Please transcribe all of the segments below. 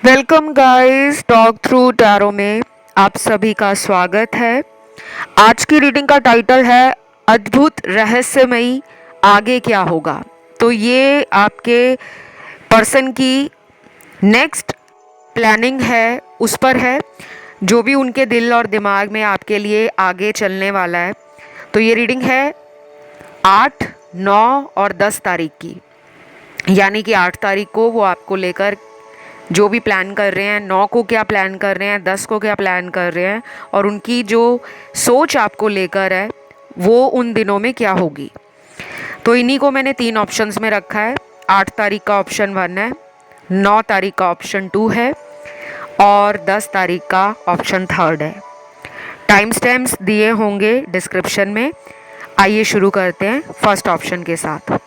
Welcome guys, talk through tarot में आप सभी का स्वागत है। आज की रीडिंग का टाइटल है अद्भुत रहस्यमयी आगे क्या होगा। तो ये आपके पर्सन की नेक्स्ट प्लानिंग है, उस पर है जो भी उनके दिल और दिमाग में आपके लिए आगे चलने वाला है। तो ये रीडिंग है 8, 9 और 10 तारीख की, यानी कि 8 तारीख को वो आपको लेकर जो भी प्लान कर रहे हैं, 9 को क्या प्लान कर रहे हैं, 10 को क्या प्लान कर रहे हैं और उनकी जो सोच आपको लेकर है वो उन दिनों में क्या होगी। तो इन्हीं को मैंने 3 ऑप्शंस में रखा है। 8 तारीख का ऑप्शन 1 है, 9 तारीख का ऑप्शन 2 है और 10 तारीख का ऑप्शन 3 है। टाइम स्टैम्प्स दिए होंगे डिस्क्रिप्शन में। आइए शुरू करते हैं फर्स्ट ऑप्शन के साथ।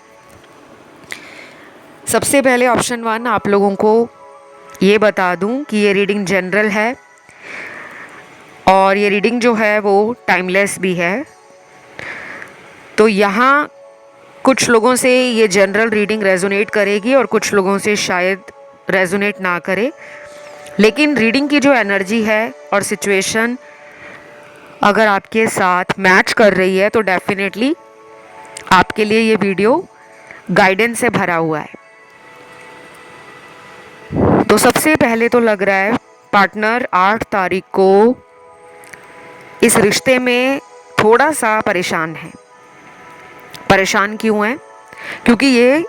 सबसे पहले ऑप्शन 1, आप लोगों को ये बता दूं कि ये रीडिंग जनरल है और ये रीडिंग जो है वो टाइमलेस भी है। तो यहाँ कुछ लोगों से ये जनरल रीडिंग रेजोनेट करेगी और कुछ लोगों से शायद रेजोनेट ना करे, लेकिन रीडिंग की जो एनर्जी है और सिचुएशन अगर आपके साथ मैच कर रही है तो डेफिनेटली आपके लिए ये वीडियो गाइडेंस से भरा हुआ है। तो सबसे पहले तो लग रहा है पार्टनर 8 तारीख को इस रिश्ते में थोड़ा सा परेशान है। परेशान क्यों है? क्योंकि ये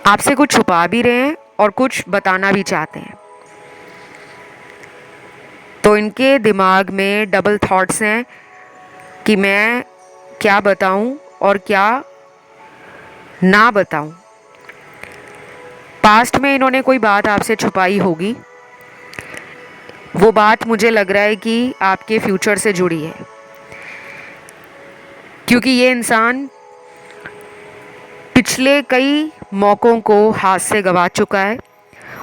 आपसे कुछ छुपा भी रहे हैं और कुछ बताना भी चाहते हैं। तो इनके दिमाग में डबल थॉट्स हैं कि मैं क्या बताऊं और क्या ना बताऊं। पास्ट में इन्होंने कोई बात आपसे छुपाई होगी, वो बात मुझे लग रहा है कि आपके फ्यूचर से जुड़ी है, क्योंकि ये इंसान पिछले कई मौक़ों को हाथ से गंवा चुका है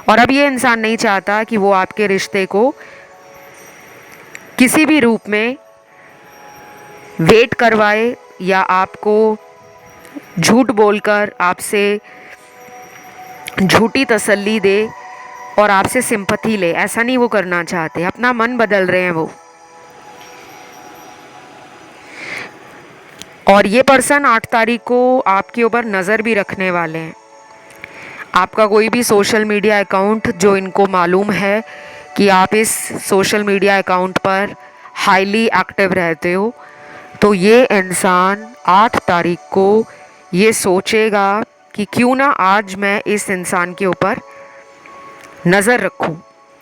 और अब ये इंसान नहीं चाहता कि वो आपके रिश्ते को किसी भी रूप में वेट करवाए या आपको झूठ बोलकर आपसे झूठी तसल्ली दे और आपसे सिंपैथी ले। ऐसा नहीं वो करना चाहते, अपना मन बदल रहे हैं वो। और ये पर्सन 8 तारीख को आपके ऊपर नज़र भी रखने वाले हैं। आपका कोई भी सोशल मीडिया अकाउंट जो इनको मालूम है कि आप इस सोशल मीडिया अकाउंट पर हाईली एक्टिव रहते हो, तो ये इंसान 8 तारीख को ये सोचेगा कि क्यों ना आज मैं इस इंसान के ऊपर नज़र रखूं।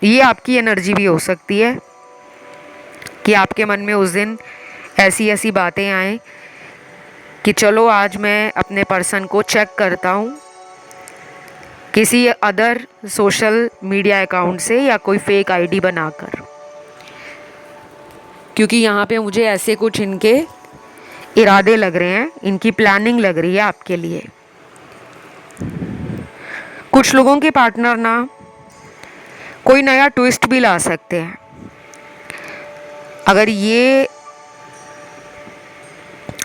ये आपकी एनर्जी भी हो सकती है कि आपके मन में उस दिन ऐसी ऐसी बातें आएँ कि चलो आज मैं अपने पर्सन को चेक करता हूँ किसी अदर सोशल मीडिया अकाउंट से या कोई फेक आईडी बनाकर, क्योंकि यहाँ पे मुझे ऐसे कुछ इनके इरादे लग रहे हैं, इनकी प्लानिंग लग रही है आपके लिए। कुछ लोगों के पार्टनर ना कोई नया ट्विस्ट भी ला सकते हैं। अगर ये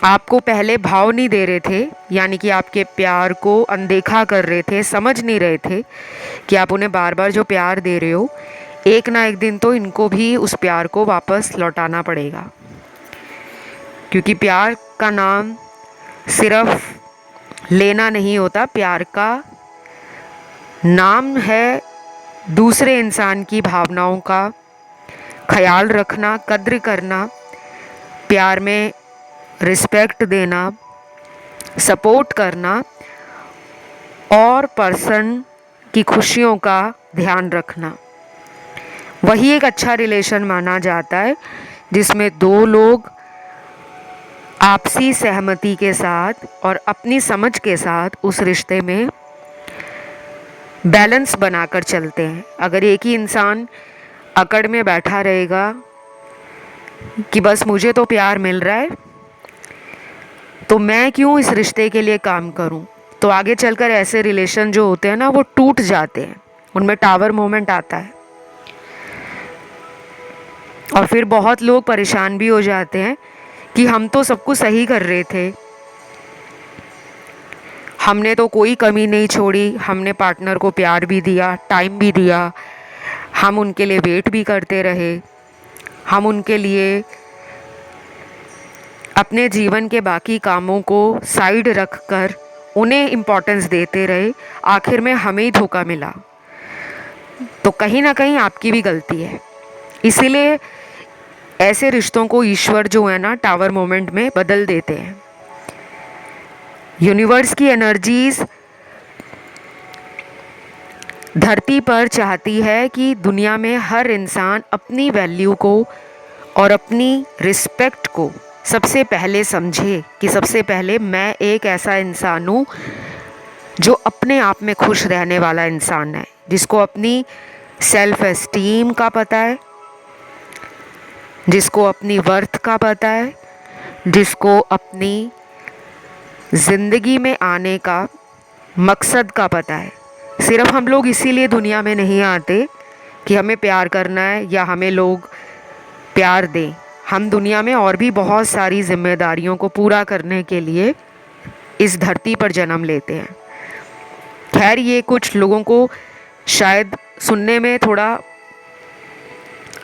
आपको पहले भाव नहीं दे रहे थे, यानी कि आपके प्यार को अनदेखा कर रहे थे, समझ नहीं रहे थे कि आप उन्हें बार बार जो प्यार दे रहे हो, एक ना एक दिन तो इनको भी उस प्यार को वापस लौटाना पड़ेगा। क्योंकि प्यार का नाम सिर्फ लेना नहीं होता, प्यार का नाम है दूसरे इंसान की भावनाओं का ख्याल रखना, कद्र करना, प्यार में रिस्पेक्ट देना, सपोर्ट करना और पर्सन की खुशियों का ध्यान रखना। वही एक अच्छा रिलेशन माना जाता है जिसमें दो लोग आपसी सहमति के साथ और अपनी समझ के साथ उस रिश्ते में बैलेंस बनाकर चलते हैं। अगर एक ही इंसान अकड़ में बैठा रहेगा कि बस मुझे तो प्यार मिल रहा है तो मैं क्यों इस रिश्ते के लिए काम करूं, तो आगे चलकर ऐसे रिलेशन जो होते हैं ना वो टूट जाते हैं, उनमें टावर मोमेंट आता है और फिर बहुत लोग परेशान भी हो जाते हैं कि हम तो सब कुछ सही कर रहे थे, हमने तो कोई कमी नहीं छोड़ी, हमने पार्टनर को प्यार भी दिया, टाइम भी दिया, हम उनके लिए वेट भी करते रहे, हम उनके लिए अपने जीवन के बाकी कामों को साइड रख कर उन्हें इम्पोर्टेंस देते रहे। आखिर में हमें ही धोखा मिला, तो कहीं ना कहीं आपकी भी गलती है। इसीलिए ऐसे रिश्तों को ईश्वर जो है ना टावर मोमेंट में बदल देते हैं। यूनिवर्स की एनर्जीज धरती पर चाहती है कि दुनिया में हर इंसान अपनी वैल्यू को और अपनी रिस्पेक्ट को सबसे पहले समझे, कि सबसे पहले मैं एक ऐसा इंसान हूँ जो अपने आप में खुश रहने वाला इंसान है, जिसको अपनी सेल्फ एस्टीम का पता है, जिसको अपनी वर्थ का पता है, जिसको अपनी ज़िंदगी में आने का मकसद का पता है। सिर्फ हम लोग इसीलिए दुनिया में नहीं आते कि हमें प्यार करना है या हमें लोग प्यार दें। हम दुनिया में और भी बहुत सारी जिम्मेदारियों को पूरा करने के लिए इस धरती पर जन्म लेते हैं। खैर, ये कुछ लोगों को शायद सुनने में थोड़ा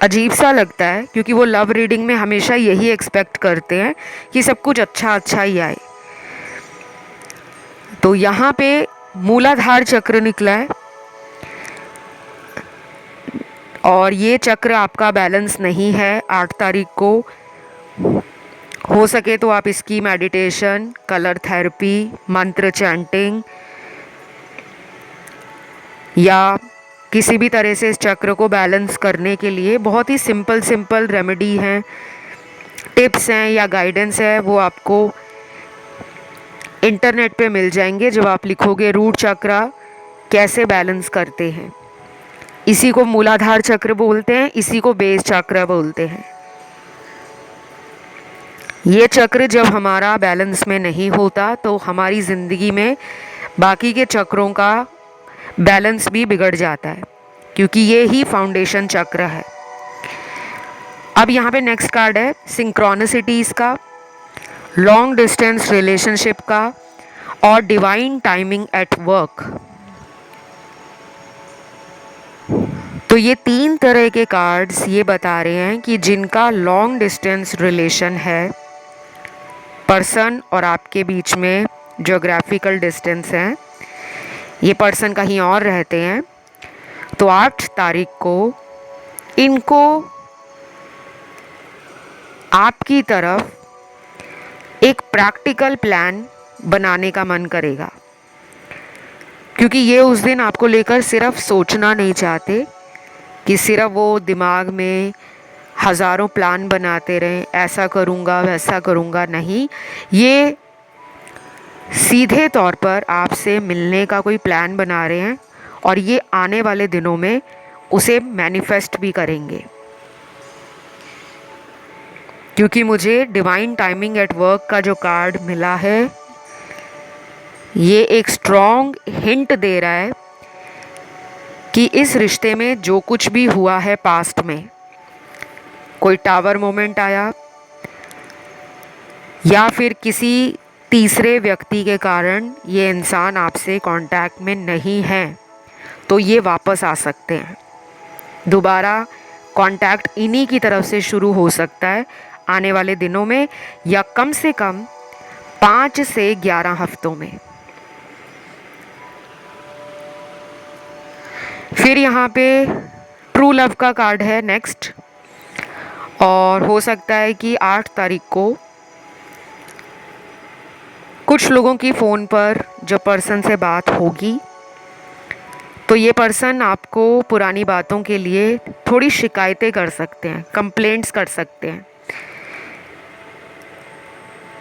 अजीब सा लगता है, क्योंकि वो लव रीडिंग में हमेशा यही एक्सपेक्ट करते हैं कि सब कुछ अच्छा अच्छा ही आए। तो यहाँ पे मूलाधार चक्र निकला है और ये चक्र आपका बैलेंस नहीं है 8 तारीख को। हो सके तो आप इसकी मेडिटेशन, कलर थेरेपी, मंत्र चैंटिंग या किसी भी तरह से इस चक्र को बैलेंस करने के लिए बहुत ही सिंपल रेमेडी हैं, टिप्स हैं या गाइडेंस है, वो आपको इंटरनेट पे मिल जाएंगे। जब आप लिखोगे रूट चक्र कैसे बैलेंस करते हैं, इसी को मूलाधार चक्र बोलते हैं, इसी को बेस चक्र बोलते हैं। ये चक्र जब हमारा बैलेंस में नहीं होता तो हमारी ज़िंदगी में बाकी के चक्रों का बैलेंस भी बिगड़ जाता है, क्योंकि ये ही फाउंडेशन चक्र है। अब यहाँ पे नेक्स्ट कार्ड है सिंक्रोनिसिटीज़ का, लॉन्ग डिस्टेंस रिलेशनशिप का और डिवाइन टाइमिंग एट वर्क। तो ये 3 तरह के कार्ड्स ये बता रहे हैं कि जिनका लॉन्ग डिस्टेंस रिलेशन है, पर्सन और आपके बीच में ज्योग्राफिकल डिस्टेंस है, ये पर्सन कहीं और रहते हैं, तो 8 तारीख को इनको आपकी तरफ एक प्रैक्टिकल प्लान बनाने का मन करेगा, क्योंकि ये उस दिन आपको लेकर सिर्फ सोचना नहीं चाहते कि सिर्फ वो दिमाग में हज़ारों प्लान बनाते रहें, ऐसा करूँगा वैसा करूँगा। नहीं, ये सीधे तौर पर आपसे मिलने का कोई प्लान बना रहे हैं और ये आने वाले दिनों में उसे मैनिफेस्ट भी करेंगे। क्योंकि मुझे डिवाइन टाइमिंग एट वर्क का जो कार्ड मिला है, ये एक स्ट्रॉन्ग हिंट दे रहा है कि इस रिश्ते में जो कुछ भी हुआ है पास्ट में, कोई टावर मोमेंट आया या फिर किसी तीसरे व्यक्ति के कारण ये इंसान आपसे कांटेक्ट में नहीं है, तो ये वापस आ सकते हैं। दोबारा कांटेक्ट इन्हीं की तरफ से शुरू हो सकता है आने वाले दिनों में, या कम से कम 5 से 11 हफ्तों में। फिर यहाँ पे ट्रू लव का कार्ड है नेक्स्ट, और हो सकता है कि 8 तारीख को कुछ लोगों की फ़ोन पर जब पर्सन से बात होगी, तो ये पर्सन आपको पुरानी बातों के लिए थोड़ी शिकायतें कर सकते हैं, कंप्लेंट्स कर सकते हैं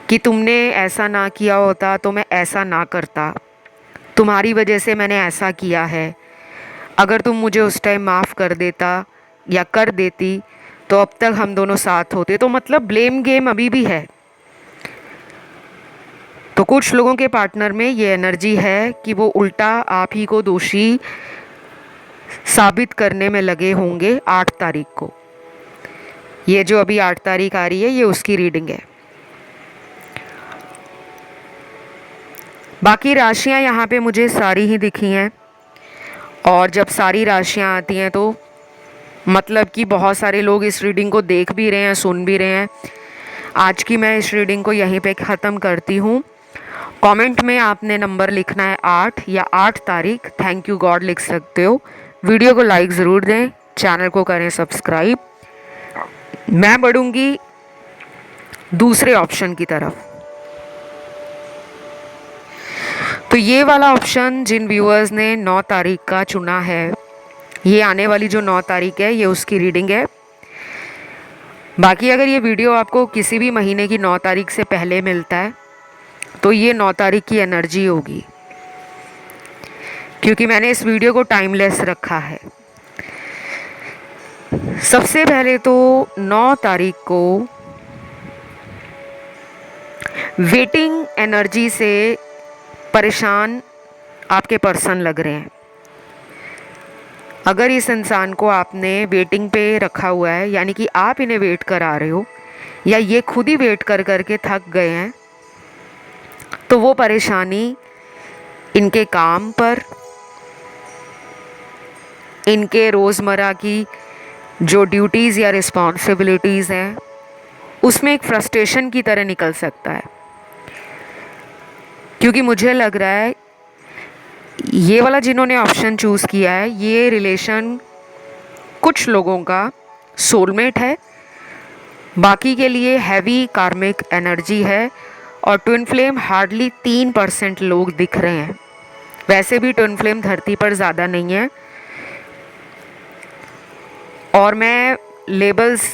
कि तुमने ऐसा ना किया होता तो मैं ऐसा ना करता, तुम्हारी वजह से मैंने ऐसा किया है, अगर तुम मुझे उस टाइम माफ़ कर देता या कर देती तो अब तक हम दोनों साथ होते। तो मतलब ब्लेम गेम अभी भी है। तो कुछ लोगों के पार्टनर में ये एनर्जी है कि वो उल्टा आप ही को दोषी साबित करने में लगे होंगे 8 तारीख को। ये जो अभी 8 तारीख आ रही है, ये उसकी रीडिंग है। बाकी राशियां यहाँ पे मुझे सारी ही दिखी हैं, और जब सारी राशियां आती हैं तो मतलब कि बहुत सारे लोग इस रीडिंग को देख भी रहे हैं, सुन भी रहे हैं। आज की मैं इस रीडिंग को यहीं पे ख़त्म करती हूँ। कमेंट में आपने नंबर लिखना है 8 या 8 तारीख, थैंक यू गॉड लिख सकते हो। वीडियो को लाइक ज़रूर दें, चैनल को करें सब्सक्राइब। मैं बढ़ूँगी दूसरे ऑप्शन की तरफ। तो ये वाला ऑप्शन जिन व्यूअर्स ने 9 तारीख का चुना है, ये आने वाली जो 9 तारीख है ये उसकी रीडिंग है। बाकी अगर ये वीडियो आपको किसी भी महीने की 9 तारीख से पहले मिलता है तो ये 9 तारीख की एनर्जी होगी, क्योंकि मैंने इस वीडियो को टाइमलेस रखा है। सबसे पहले तो 9 तारीख को वेटिंग एनर्जी से परेशान आपके पर्सन लग रहे हैं। अगर इस इंसान को आपने वेटिंग पे रखा हुआ है, यानी कि आप इन्हें वेट करा रहे हो या ये खुद ही वेट कर कर के थक गए हैं, तो वो परेशानी इनके काम पर, इनके रोज़मर्रा की जो ड्यूटीज़ या रिस्पॉन्सिबिलिटीज़ हैं उसमें एक फ्रस्ट्रेशन की तरह निकल सकता है। क्योंकि मुझे लग रहा है ये वाला जिन्होंने ऑप्शन चूज़ किया है, ये रिलेशन कुछ लोगों का सोलमेट है, बाकी के लिए हैवी कार्मिक एनर्जी है। और ट्विन फ्लेम हार्डली 3% लोग दिख रहे हैं। वैसे भी ट्विन फ्लेम धरती पर ज़्यादा नहीं है, और मैं लेबल्स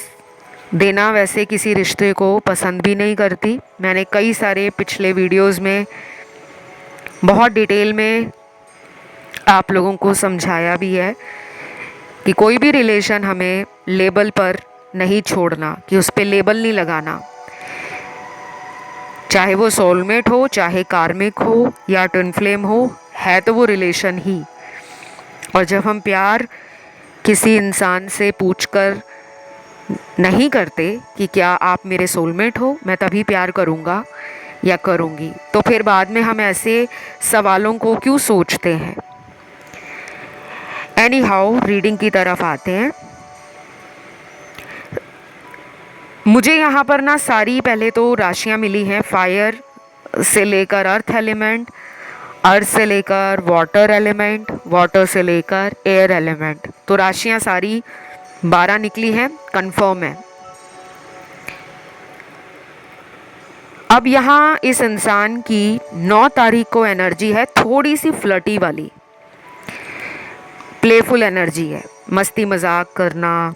देना वैसे किसी रिश्ते को पसंद भी नहीं करती। मैंने कई सारे पिछले वीडियोस में बहुत डिटेल में आप लोगों को समझाया भी है कि कोई भी रिलेशन हमें लेबल पर नहीं छोड़ना, कि उस पर लेबल नहीं लगाना। चाहे वो सोलमेट हो, चाहे कार्मिक हो या ट्विन फ्लेम हो, है तो वो रिलेशन ही। और जब हम प्यार किसी इंसान से पूछकर नहीं करते कि क्या आप मेरे सोलमेट हो, मैं तभी प्यार करूँगा या करूँगी, तो फिर बाद में हम ऐसे सवालों को क्यों सोचते हैं। एनी हाउ, रीडिंग की तरफ आते हैं। मुझे यहाँ पर ना सारी पहले तो राशियाँ मिली हैं, फायर से लेकर अर्थ एलिमेंट, अर्थ से लेकर वाटर एलिमेंट, वाटर से लेकर एयर एलिमेंट। तो राशियाँ सारी 12 निकली हैं, कंफर्म है। अब यहाँ इस इंसान की 9 तारीख को एनर्जी है थोड़ी सी फ्लर्टी वाली, प्लेफुल एनर्जी है, मस्ती मजाक करना।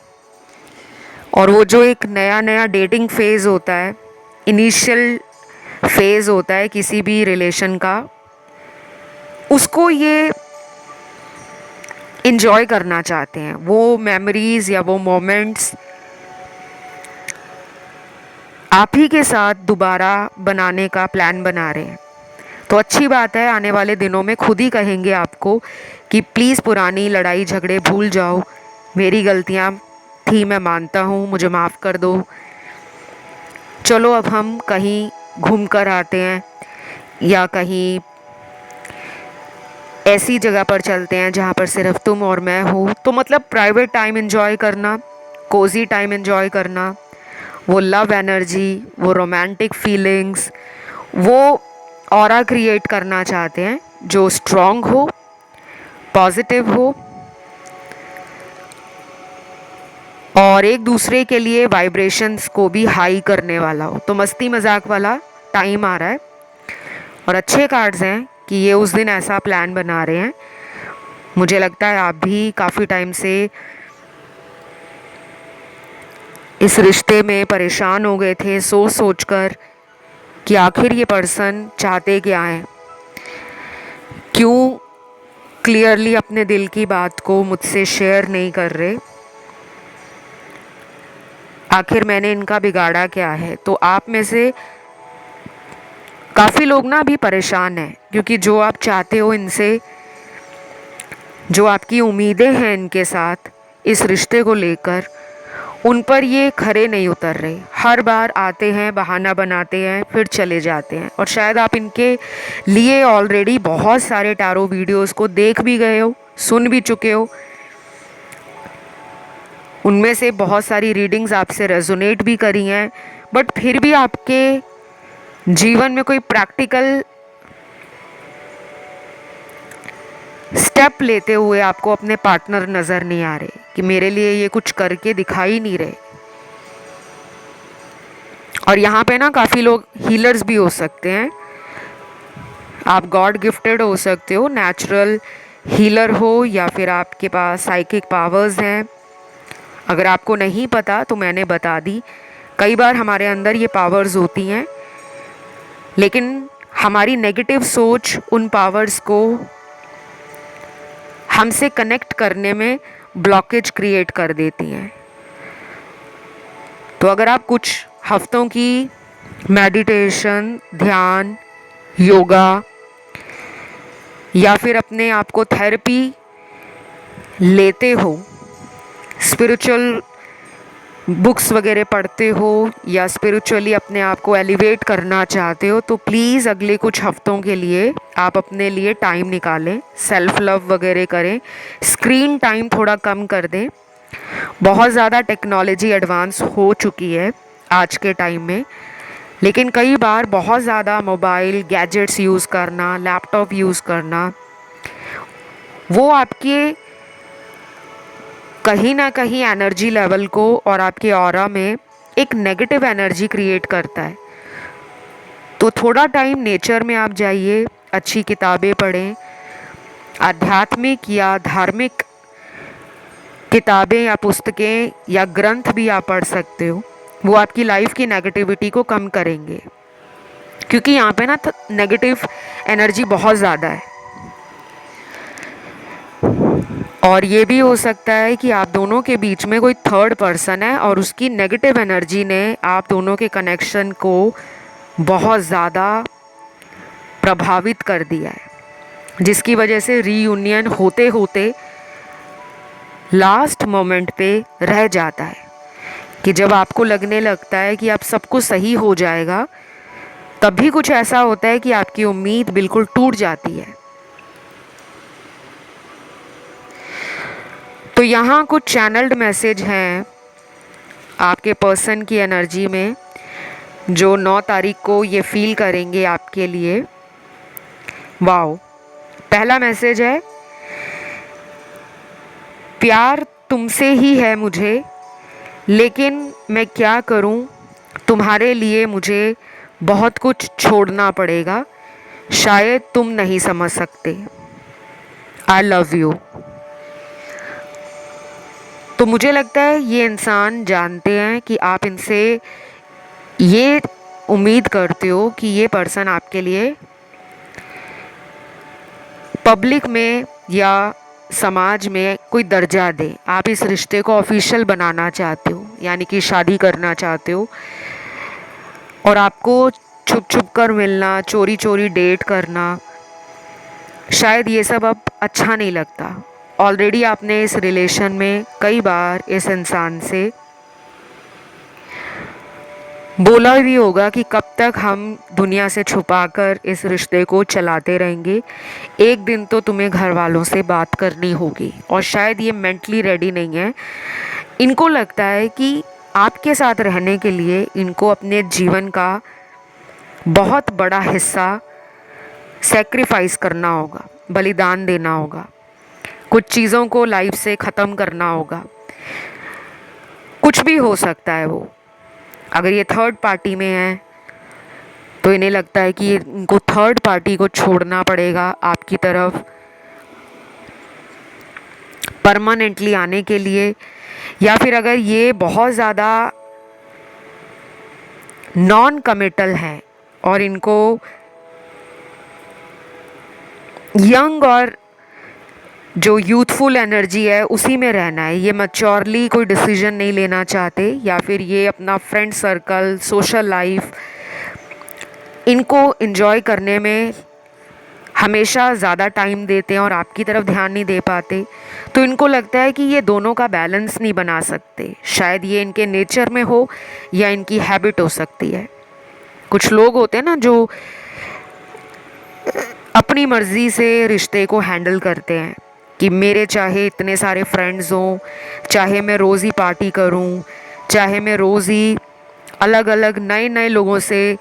और वो जो एक नया नया डेटिंग फेज़ होता है, इनिशियल फेज़ होता है किसी भी रिलेशन का, उसको ये इन्जॉय करना चाहते हैं। वो मेमोरीज़ या वो मोमेंट्स आप ही के साथ दोबारा बनाने का प्लान बना रहे हैं। तो अच्छी बात है, आने वाले दिनों में खुद ही कहेंगे आपको कि प्लीज़ पुरानी लड़ाई झगड़े भूल जाओ, मेरी गलतियाँ थी, मैं मानता हूँ, मुझे माफ़ कर दो, चलो अब हम कहीं घूम कर आते हैं या कहीं ऐसी जगह पर चलते हैं जहाँ पर सिर्फ तुम और मैं हो। तो मतलब प्राइवेट टाइम एंजॉय करना, कोजी टाइम एंजॉय करना, वो लव एनर्जी, वो रोमांटिक फीलिंग्स, वो ऑरा क्रिएट करना चाहते हैं जो स्ट्रॉन्ग हो, पॉजिटिव हो और एक दूसरे के लिए वाइब्रेशंस को भी हाई करने वाला हो। तो मस्ती मजाक वाला टाइम आ रहा है और अच्छे कार्ड्स हैं कि ये उस दिन ऐसा प्लान बना रहे हैं। मुझे लगता है आप भी काफ़ी टाइम से इस रिश्ते में परेशान हो गए थे, सोच सोच कर कि आखिर ये पर्सन चाहते क्या हैं, क्यों क्लियरली अपने दिल की बात को मुझसे शेयर नहीं कर रहे, आखिर मैंने इनका बिगाड़ा क्या है। तो आप में से काफ़ी लोग ना अभी परेशान हैं, क्योंकि जो आप चाहते हो इनसे, जो आपकी उम्मीदें हैं इनके साथ इस रिश्ते को लेकर, उन पर ये खरे नहीं उतर रहे। हर बार आते हैं, बहाना बनाते हैं, फिर चले जाते हैं। और शायद आप इनके लिए ऑलरेडी बहुत सारे टैरो वीडियोस को देख भी गए हो, सुन भी चुके हो। उनमें से बहुत सारी रीडिंग्स आपसे रेजोनेट भी करी हैं, बट फिर भी आपके जीवन में कोई प्रैक्टिकल स्टेप लेते हुए आपको अपने पार्टनर नज़र नहीं आ रहे कि मेरे लिए ये कुछ करके दिखाई नहीं रहे। और यहाँ पे ना काफ़ी लोग हीलर्स भी हो सकते हैं। आप गॉड गिफ्टेड हो सकते हो, नेचुरल हीलर हो, या फिर आपके पास साइकिक पावर्स हैं। अगर आपको नहीं पता तो मैंने बता दी। कई बार हमारे अंदर ये पावर्स होती हैं, लेकिन हमारी नेगेटिव सोच उन पावर्स को हमसे कनेक्ट करने में ब्लॉकेज क्रिएट कर देती हैं। तो अगर आप कुछ हफ्तों की मेडिटेशन, ध्यान, योगा या फिर अपने आप को थेरेपी लेते हो, स्पिरिचुअल बुक्स वगैरह पढ़ते हो, या स्पिरिचुअली अपने आप को एलिवेट करना चाहते हो, तो प्लीज़ अगले कुछ हफ्तों के लिए आप अपने लिए टाइम निकालें, सेल्फ लव वगैरह करें, स्क्रीन टाइम थोड़ा कम कर दें। बहुत ज़्यादा टेक्नोलॉजी एडवांस हो चुकी है आज के टाइम में, लेकिन कई बार बहुत ज़्यादा मोबाइल गैजेट्स यूज़ करना, लैपटॉप यूज़ करना, वो आपके कहीं ना कहीं एनर्जी लेवल को और आपके ऑरा में एक नेगेटिव एनर्जी क्रिएट करता है। तो थोड़ा टाइम नेचर में आप जाइए, अच्छी किताबें पढ़ें, आध्यात्मिक या धार्मिक किताबें या पुस्तकें या ग्रंथ भी आप पढ़ सकते हो। वो आपकी लाइफ की नेगेटिविटी को कम करेंगे, क्योंकि यहाँ पे ना नेगेटिव एनर्जी बहुत ज़्यादा है। और ये भी हो सकता है कि आप दोनों के बीच में कोई थर्ड पर्सन है और उसकी नेगेटिव एनर्जी ने आप दोनों के कनेक्शन को बहुत ज़्यादा प्रभावित कर दिया है, जिसकी वजह से रीयूनियन होते होते लास्ट मोमेंट पे रह जाता है कि जब आपको लगने लगता है कि अब सब कुछ सही हो जाएगा, तभी कुछ ऐसा होता है कि आपकी उम्मीद बिल्कुल टूट जाती है। तो यहाँ कुछ चैनल्ड मैसेज हैं आपके पर्सन की एनर्जी में, जो 9 तारीख को ये फील करेंगे आपके लिए। वाओ, पहला मैसेज है, प्यार तुमसे ही है मुझे, लेकिन मैं क्या करूं, तुम्हारे लिए मुझे बहुत कुछ छोड़ना पड़ेगा, शायद तुम नहीं समझ सकते। I love you. तो मुझे लगता है ये इंसान जानते हैं कि आप इनसे ये उम्मीद करते हो कि ये पर्सन आपके लिए पब्लिक में या समाज में कोई दर्जा दे। आप इस रिश्ते को ऑफिशियल बनाना चाहते हो, यानी कि शादी करना चाहते हो, और आपको छुप छुप कर मिलना, चोरी चोरी डेट करना, शायद ये सब अब अच्छा नहीं लगता। ऑलरेडी आपने इस रिलेशन में कई बार इस इंसान से बोला भी होगा कि कब तक हम दुनिया से छुपाकर इस रिश्ते को चलाते रहेंगे, एक दिन तो तुम्हें घर वालों से बात करनी होगी। और शायद ये मेंटली रेडी नहीं है। इनको लगता है कि आपके साथ रहने के लिए इनको अपने जीवन का बहुत बड़ा हिस्सा सैक्रिफाइस करना होगा, बलिदान देना होगा, कुछ चीज़ों को लाइफ से ख़त्म करना होगा। कुछ भी हो सकता है वो। अगर ये थर्ड पार्टी में है तो इन्हें लगता है कि इनको थर्ड पार्टी को छोड़ना पड़ेगा आपकी तरफ परमानेंटली आने के लिए। या फिर अगर ये बहुत ज़्यादा नॉन कमिटल हैं और इनको यंग और जो यूथफुल एनर्जी है उसी में रहना है, ये मैच्योरली कोई डिसीजन नहीं लेना चाहते, या फिर ये अपना फ्रेंड सर्कल, सोशल लाइफ, इनको एंजॉय करने में हमेशा ज़्यादा टाइम देते हैं और आपकी तरफ ध्यान नहीं दे पाते, तो इनको लगता है कि ये दोनों का बैलेंस नहीं बना सकते। शायद ये इनके नेचर में हो या इनकी हैबिट हो सकती है। कुछ लोग होते हैं ना जो अपनी मर्ज़ी से रिश्ते को हैंडल करते हैं कि मेरे चाहे इतने सारे फ्रेंड्स हों, चाहे मैं रोज़ ही पार्टी करूं, चाहे मैं रोज़ ही अलग अलग नए नए लोगों से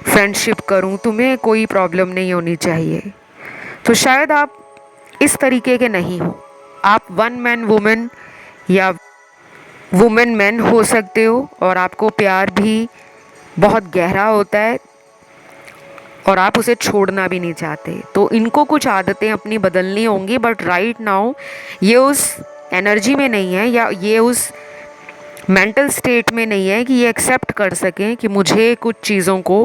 फ्रेंडशिप करूं, तुम्हें कोई प्रॉब्लम नहीं होनी चाहिए। तो शायद आप इस तरीके के नहीं हो। आप वन मैन वुमेन या वुमेन मैन हो सकते हो और आपको प्यार भी बहुत गहरा होता है और आप उसे छोड़ना भी नहीं चाहते। तो इनको कुछ आदतें अपनी बदलनी होंगी, बट राइट नाउ ये उस एनर्जी में नहीं है या ये उस मेंटल स्टेट में नहीं है कि ये एक्सेप्ट कर सकें कि मुझे कुछ चीज़ों को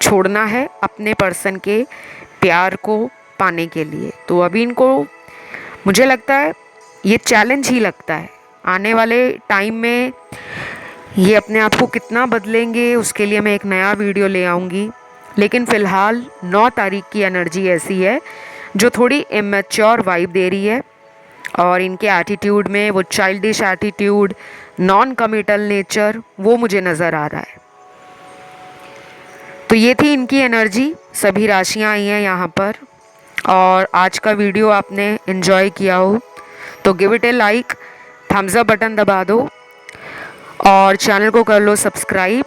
छोड़ना है अपने पर्सन के प्यार को पाने के लिए। तो अभी इनको मुझे लगता है ये चैलेंज ही लगता है। आने वाले टाइम में ये अपने आप को कितना बदलेंगे उसके लिए मैं एक नया वीडियो ले आऊँगी। लेकिन फ़िलहाल 9 तारीख की एनर्जी ऐसी है जो थोड़ी इमेच्योर वाइब दे रही है और इनके एटीट्यूड में वो childish attitude, non committal nature, वो मुझे नज़र आ रहा है। तो ये थी इनकी एनर्जी। सभी राशियाँ आई हैं यहाँ पर और आज का वीडियो आपने एंजॉय किया हो तो give it a like, thumbs up button दबा दो और चैनल को कर लो सब्सक्राइब।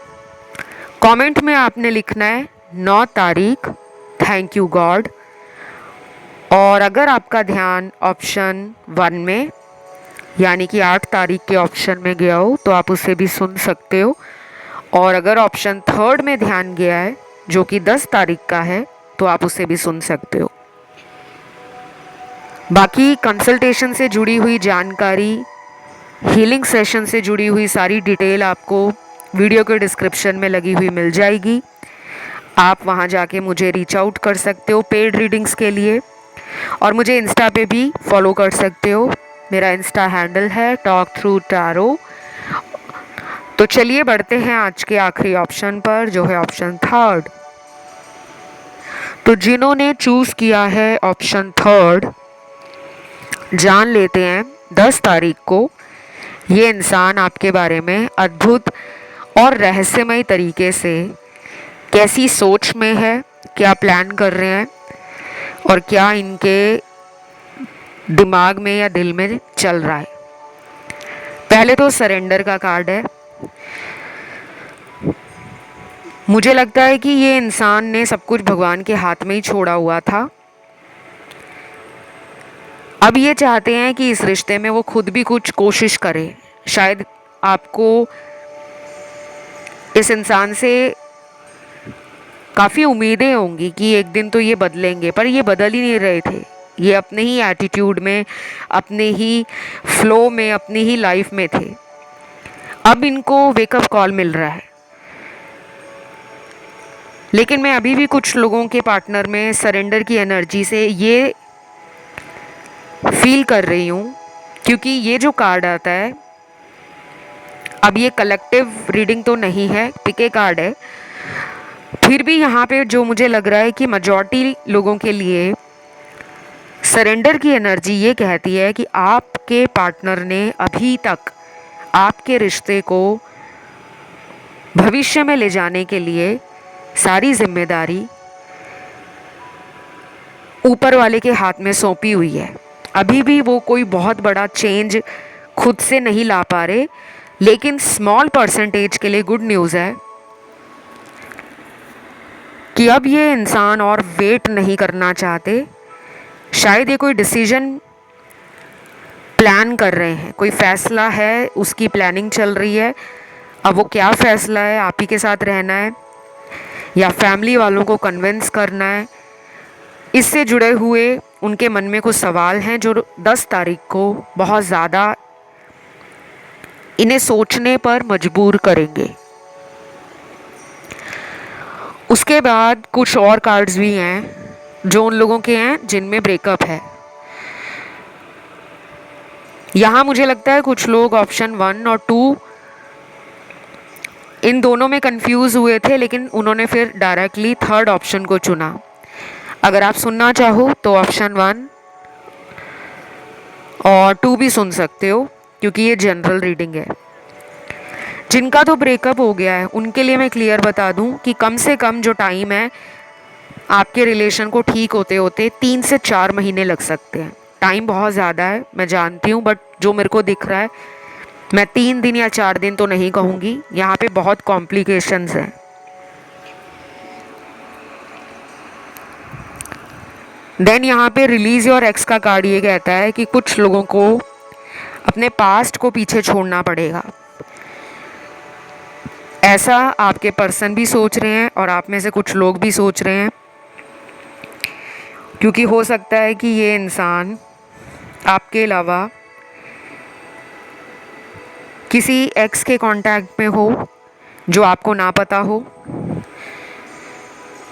कमेंट में आपने लिखना है 9 तारीख, थैंक यू गॉड। और अगर आपका ध्यान ऑप्शन 1 में यानी कि 8 तारीख के ऑप्शन में गया हो तो आप उसे भी सुन सकते हो। और अगर ऑप्शन 3 में ध्यान गया है जो कि 10 तारीख का है तो आप उसे भी सुन सकते हो। बाकी कंसल्टेशन से जुड़ी हुई जानकारी, हीलिंग सेशन से जुड़ी हुई सारी डिटेल आपको वीडियो के डिस्क्रिप्शन में लगी हुई मिल जाएगी। आप वहां जाके मुझे रीच आउट कर सकते हो पेड रीडिंग्स के लिए और मुझे इंस्टा पे भी फॉलो कर सकते हो। मेरा इंस्टा हैंडल है टॉक थ्रू टैरो। तो चलिए बढ़ते हैं आज के आखिरी ऑप्शन पर जो है ऑप्शन 3। तो जिन्होंने चूज़ किया है ऑप्शन 3, जान लेते हैं 10 तारीख को ये इंसान आपके बारे में अद्भुत और रहस्यमय तरीके से कैसी सोच में है, क्या प्लान कर रहे हैं और क्या इनके दिमाग में या दिल में चल रहा है। पहले तो सरेंडर का कार्ड है। मुझे लगता है कि ये इंसान ने सब कुछ भगवान के हाथ में ही छोड़ा हुआ था। अब ये चाहते हैं कि इस रिश्ते में वो खुद भी कुछ कोशिश करे। शायद आपको इस इंसान से काफ़ी उम्मीदें होंगी कि एक दिन तो ये बदलेंगे, पर ये बदल ही नहीं रहे थे। ये अपने ही एटीट्यूड में, अपने ही फ्लो में, अपनी ही लाइफ में थे। अब इनको वेकअप कॉल मिल रहा है। लेकिन मैं अभी भी कुछ लोगों के पार्टनर में सरेंडर की एनर्जी से ये फील कर रही हूँ, क्योंकि ये जो कार्ड आता है, अब ये कलेक्टिव रीडिंग तो नहीं है, पिके कार्ड है, फिर भी यहाँ पे जो मुझे लग रहा है कि मेजॉरिटी लोगों के लिए सरेंडर की एनर्जी ये कहती है कि आपके पार्टनर ने अभी तक आपके रिश्ते को भविष्य में ले जाने के लिए सारी जिम्मेदारी ऊपर वाले के हाथ में सौंपी हुई है। अभी भी वो कोई बहुत बड़ा चेंज खुद से नहीं ला पा रहे, लेकिन स्मॉल परसेंटेज के लिए गुड न्यूज़ है कि अब ये इंसान और वेट नहीं करना चाहते। शायद ये कोई डिसीजन प्लान कर रहे हैं, कोई फैसला है, उसकी प्लानिंग चल रही है। अब वो क्या फ़ैसला है, आप ही के साथ रहना है या फैमिली वालों को कन्विंस करना है, इससे जुड़े हुए उनके मन में कुछ सवाल हैं जो 10 तारीख को बहुत ज़्यादा इन्हें सोचने पर मजबूर करेंगे। उसके बाद कुछ और कार्ड्स भी हैं जो उन लोगों के हैं जिनमें ब्रेकअप है। यहाँ मुझे लगता है कुछ लोग ऑप्शन 1 और 2 इन दोनों में कंफ्यूज हुए थे, लेकिन उन्होंने फिर डायरेक्टली 3rd ऑप्शन को चुना। अगर आप सुनना चाहो तो ऑप्शन 1 और 2 भी सुन सकते हो, क्योंकि ये जनरल रीडिंग है। जिनका तो ब्रेकअप हो गया है उनके लिए मैं क्लियर बता दूं कि कम से कम जो टाइम है आपके रिलेशन को ठीक होते होते 3 से 4 महीने लग सकते हैं। टाइम बहुत ज़्यादा है, मैं जानती हूँ, बट जो मेरे को दिख रहा है, मैं 3 दिन या 4 दिन तो नहीं कहूँगी, यहाँ पे बहुत कॉम्प्लिकेशंस हैं। देन यहाँ पे रिलीज योर एक्स का कार्ड ये कहता है कि कुछ लोगों को अपने पास्ट को पीछे छोड़ना पड़ेगा। ऐसा आपके पर्सन भी सोच रहे हैं और आप में से कुछ लोग भी सोच रहे हैं, क्योंकि हो सकता है कि ये इंसान आपके अलावा किसी एक्स के कांटेक्ट में हो जो आपको ना पता हो,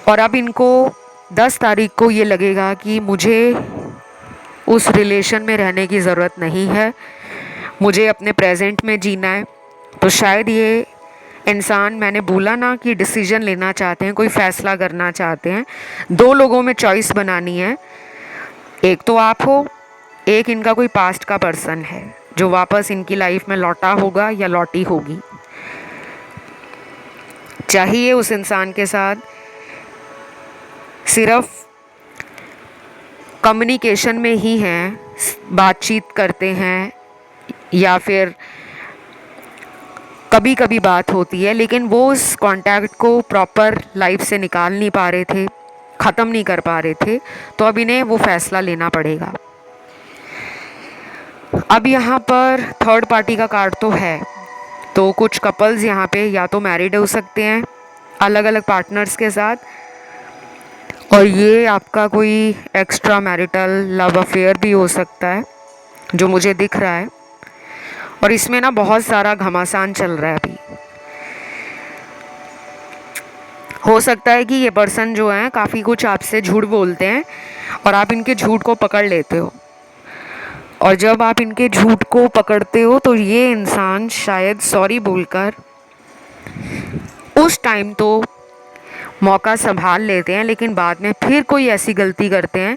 और अब इनको 10 तारीख को ये लगेगा कि मुझे उस रिलेशन में रहने की ज़रूरत नहीं है, मुझे अपने प्रेजेंट में जीना है। तो शायद ये इंसान, मैंने बोला ना कि डिसीजन लेना चाहते हैं, कोई फ़ैसला करना चाहते हैं। 2 लोगों में चॉइस बनानी है, एक तो आप हो, एक इनका कोई पास्ट का पर्सन है जो वापस इनकी लाइफ में लौटा होगा या लौटी होगी। चाहिए उस इंसान के साथ सिर्फ कम्युनिकेशन में ही हैं, बातचीत करते हैं या फिर कभी कभी बात होती है, लेकिन वो उस कांटेक्ट को प्रॉपर लाइफ से निकाल नहीं पा रहे थे, ख़त्म नहीं कर पा रहे थे। तो अब इन्हें वो फैसला लेना पड़ेगा। अब यहाँ पर थर्ड पार्टी का कार्ड तो है, तो कुछ कपल्स यहाँ पे या तो मैरिड हो सकते हैं अलग अलग पार्टनर्स के साथ, और ये आपका कोई एक्स्ट्रा मैरिटल लव अफेयर भी हो सकता है जो मुझे दिख रहा है। और इसमें ना बहुत सारा घमासान चल रहा है अभी। हो सकता है कि ये पर्सन जो है काफ़ी कुछ आपसे झूठ बोलते हैं और आप इनके झूठ को पकड़ लेते हो, और जब आप इनके झूठ को पकड़ते हो तो ये इंसान शायद सॉरी बोलकर उस टाइम तो मौका संभाल लेते हैं, लेकिन बाद में फिर कोई ऐसी गलती करते हैं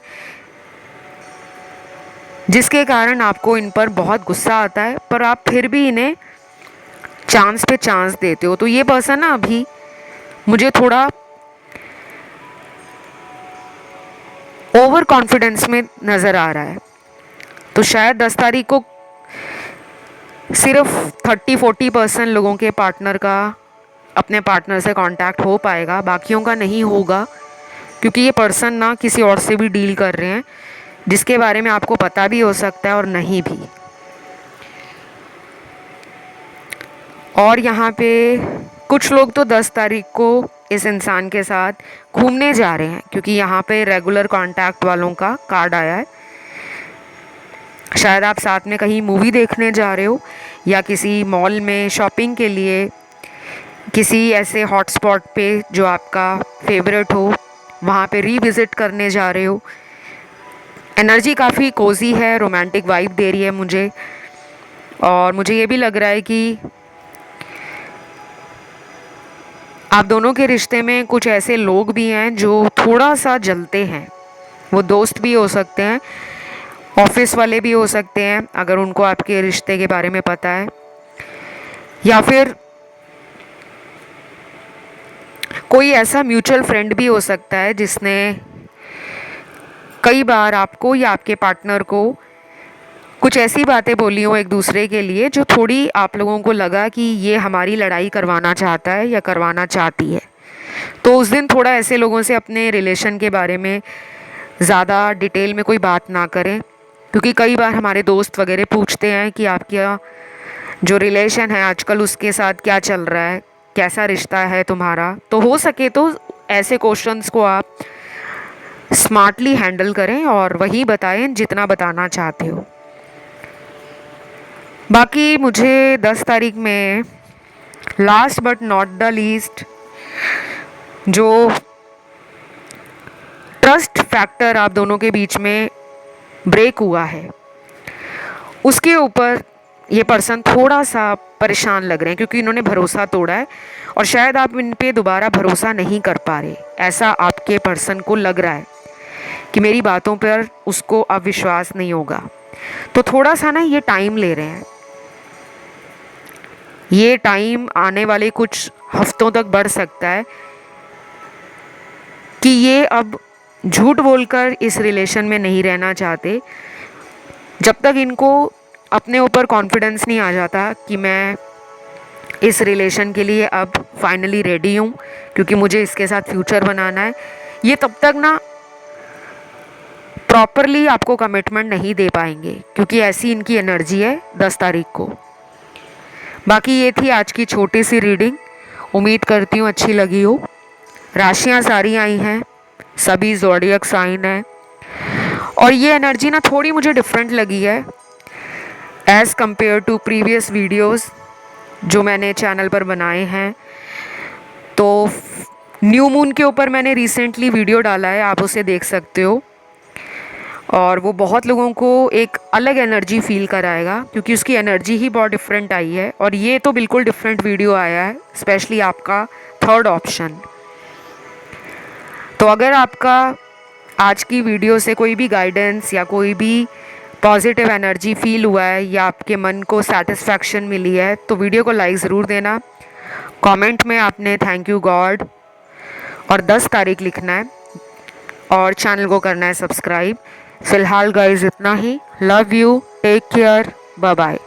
जिसके कारण आपको इन पर बहुत गुस्सा आता है, पर आप फिर भी इन्हें चांस पे चांस देते हो। तो ये पर्सन ना अभी मुझे थोड़ा ओवर कॉन्फिडेंस में नज़र आ रहा है। तो शायद 10 तारीख को सिर्फ 30-40% लोगों के पार्टनर का अपने पार्टनर से कांटेक्ट हो पाएगा, बाकियों का नहीं होगा, क्योंकि ये पर्सन ना किसी और से भी डील कर रहे हैं जिसके बारे में आपको पता भी हो सकता है और नहीं भी। और यहाँ पे कुछ लोग तो 10 तारीख को इस इंसान के साथ घूमने जा रहे हैं, क्योंकि यहाँ पे रेगुलर कांटेक्ट वालों का कार्ड आया है। शायद आप साथ में कहीं मूवी देखने जा रहे हो या किसी मॉल में शॉपिंग के लिए, किसी ऐसे हॉटस्पॉट पे जो आपका फेवरेट हो वहाँ पे रीविज़िट करने जा रहे हो। एनर्जी काफ़ी कोजी है, रोमांटिक वाइब दे रही है मुझे, और मुझे ये भी लग रहा है कि आप दोनों के रिश्ते में कुछ ऐसे लोग भी हैं जो थोड़ा सा जलते हैं। वो दोस्त भी हो सकते हैं, ऑफिस वाले भी हो सकते हैं अगर उनको आपके रिश्ते के बारे में पता है, या फिर कोई ऐसा म्यूचुअल फ्रेंड भी हो सकता है जिसने कई बार आपको या आपके पार्टनर को कुछ ऐसी बातें बोली हो एक दूसरे के लिए जो थोड़ी आप लोगों को लगा कि ये हमारी लड़ाई करवाना चाहता है या करवाना चाहती है। तो उस दिन थोड़ा ऐसे लोगों से अपने रिलेशन के बारे में ज़्यादा डिटेल में कोई बात ना करें, क्योंकि कई बार हमारे दोस्त वगैरह पूछते हैं कि आपका जो रिलेशन है आजकल उसके साथ क्या चल रहा है, कैसा रिश्ता है तुम्हारा। तो हो सके तो ऐसे क्वेश्चंस को आप स्मार्टली हैंडल करें और वही बताएं जितना बताना चाहते हो। बाकी मुझे 10 तारीख में last but not the least जो ट्रस्ट फैक्टर आप दोनों के बीच में ब्रेक हुआ है उसके ऊपर ये पर्सन थोड़ा सा परेशान लग रहे हैं, क्योंकि इन्होंने भरोसा तोड़ा है और शायद आप इन पे दोबारा भरोसा नहीं कर पा रहे, ऐसा आपके पर्सन को लग रहा है। कि मेरी बातों पर उसको अब विश्वास नहीं होगा। तो थोड़ा सा ना ये टाइम ले रहे हैं, ये टाइम आने वाले कुछ हफ्तों तक बढ़ सकता है कि ये अब झूठ बोलकर इस रिलेशन में नहीं रहना चाहते। जब तक इनको अपने ऊपर कॉन्फिडेंस नहीं आ जाता कि मैं इस रिलेशन के लिए अब फाइनली रेडी हूँ, क्योंकि मुझे इसके साथ फ्यूचर बनाना है, ये तब तक ना प्रॉपरली आपको कमिटमेंट नहीं दे पाएंगे, क्योंकि ऐसी इनकी एनर्जी है 10 तारीख को। बाकी ये थी आज की छोटी सी रीडिंग, उम्मीद करती हूँ अच्छी लगी हो। राशियाँ सारी आई हैं, सभी ज़ोडिएक साइन है, और ये एनर्जी ना थोड़ी मुझे डिफरेंट लगी है as compare to previous videos जो मैंने चैनल पर बनाए हैं। तो न्यू मून के ऊपर मैंने रिसेंटली वीडियो डाला है, आप उसे देख सकते हो, और वो बहुत लोगों को एक अलग एनर्जी फील कराएगा, क्योंकि उसकी एनर्जी ही बहुत डिफरेंट आई है। और ये तो बिल्कुल डिफरेंट वीडियो आया है, स्पेशली आपका थर्ड ऑप्शन। तो अगर आपका आज की वीडियो से कोई भी गाइडेंस या कोई भी पॉजिटिव एनर्जी फील हुआ है या आपके मन को सेटिस्फैक्शन मिली है, तो वीडियो को लाइक ज़रूर देना। कमेंट में आपने थैंक यू गॉड और 10 तारीख लिखना है, और चैनल को करना है सब्सक्राइब। फ़िलहाल गाइस इतना ही। Love you, take care, bye bye.